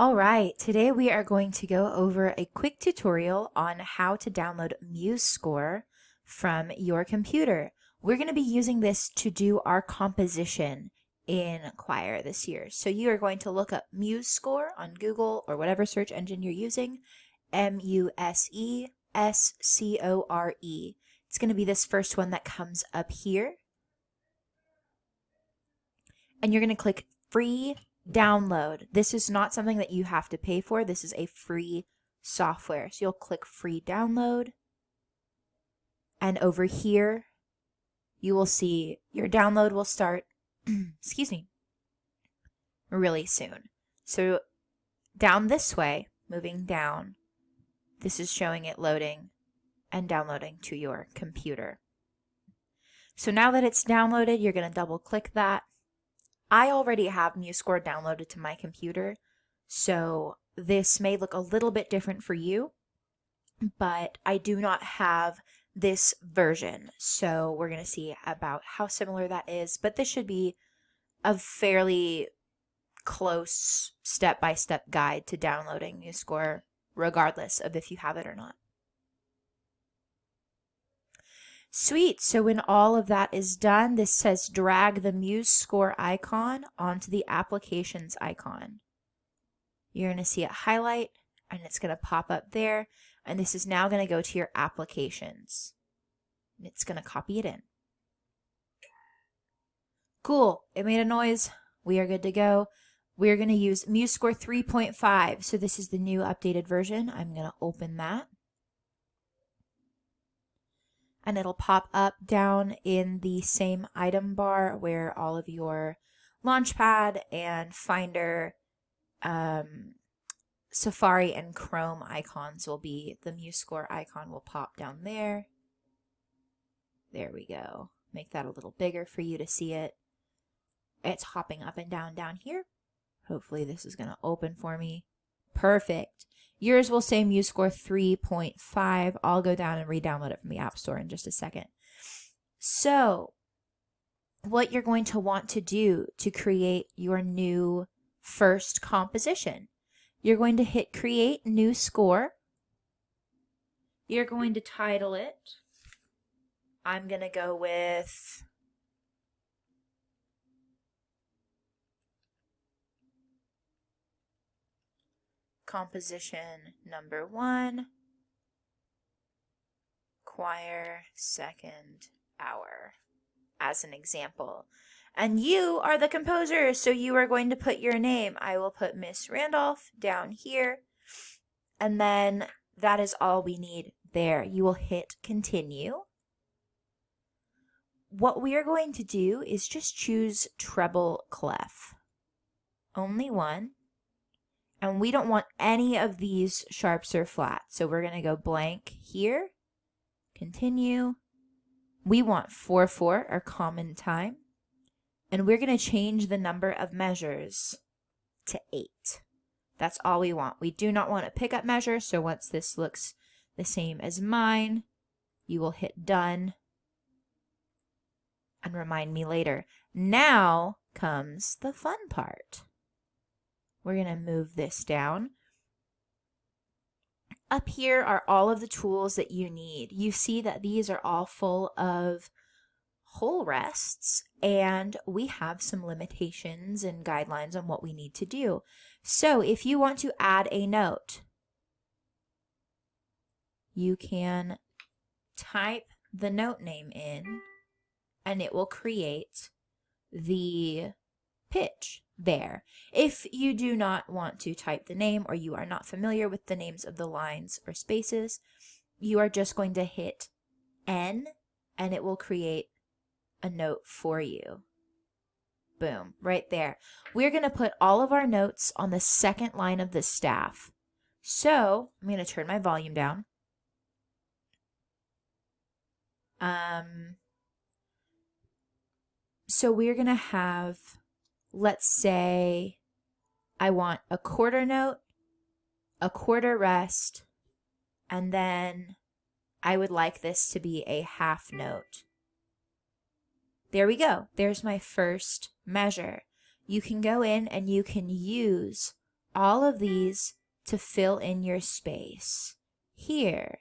All right, today we are going to go over a quick tutorial on how to download Musescore from your computer. We're going to be using this to do our composition in choir this year. So you are going to look up Musescore on Google or whatever search engine you're using, Musescore. It's going to be this first one that comes up here. And you're going to click free download. This is not something that you have to pay for. This is a free software. So you'll click free download. And over here, you will see your download will start, excuse me, really soon. So down this way, moving down, this is showing it loading and downloading to your computer. So now that it's downloaded, you're going to double click that. I already have Musescore downloaded to my computer, so this may look a little bit different for you, but I do not have this version. So we're going to see about how similar that is, but this should be a fairly close step-by-step guide to downloading Musescore, regardless of if you have it or not. Sweet, so when all of that is done, this says drag the Musescore icon onto the applications icon. You're going to see it highlight and it's going to pop up there, and this is now going to go to your applications. And it's going to copy it in. Cool, it made a noise. We are good to go. We're going to use Musescore 3.5, so this is the new updated version. I'm going to open that. And it'll pop up down in the same item bar where all of your Launchpad and Finder, Safari, and Chrome icons will be. The Musescore icon will pop down there. There we go. Make that a little bigger for you to see it. It's hopping up and down here. Hopefully this is going to open for me. Perfect. Yours will say Musescore 3.5. I'll go down and re-download it from the App Store in just a second. So, what you're going to want to do to create your new first composition, you're going to hit Create New Score. You're going to title it. I'm going to go with Composition number 1, choir, second hour, as an example. And you are the composer, so you are going to put your name. I will put Miss Randolph down here, and then that is all we need there. You will hit continue. What we are going to do is just choose treble clef. Only one. And we don't want any of these sharps or flats. So we're going to go blank here. Continue. We want 4/4 or common time. And we're going to change the number of measures to 8. That's all we want. We do not want a pickup measure. So once this looks the same as mine, you will hit done. And remind me later. Now comes the fun part. We're going to move this down. Up here are all of the tools that you need. You see that these are all full of whole rests, and we have some limitations and guidelines on what we need to do. So if you want to add a note, you can type the note name in, and it will create the pitch there. If you do not want to type the name, or you are not familiar with the names of the lines or spaces, you are just going to hit N and it will create a note for you. Boom, right there. We're going to put all of our notes on the second line of the staff. So I'm going to turn my volume down. So we're going to have, let's say I want a quarter note, a quarter rest, and then I would like this to be a half note. There we go. There's my first measure. You can go in and you can use all of these to fill in your space. Here,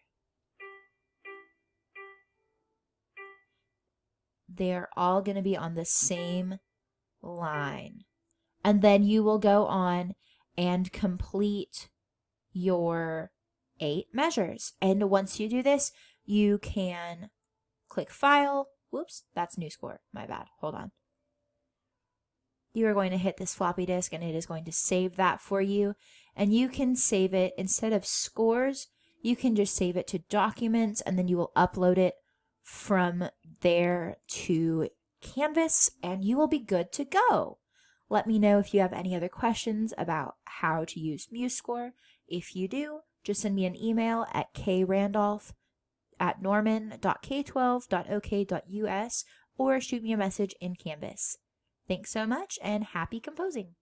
they're all going to be on the same line. And then you will go on and complete your 8 measures. And once you do this, you can click File. Whoops, that's Musescore. My bad. Hold on. You are going to hit this floppy disk and it is going to save that for you. And you can save it instead of scores, you can just save it to documents and then you will upload it from there to Canvas and you will be good to go. Let me know if you have any other questions about how to use Musescore. If you do, just send me an email at krandolph@norman.k12.ok.us or shoot me a message in Canvas. Thanks so much and happy composing!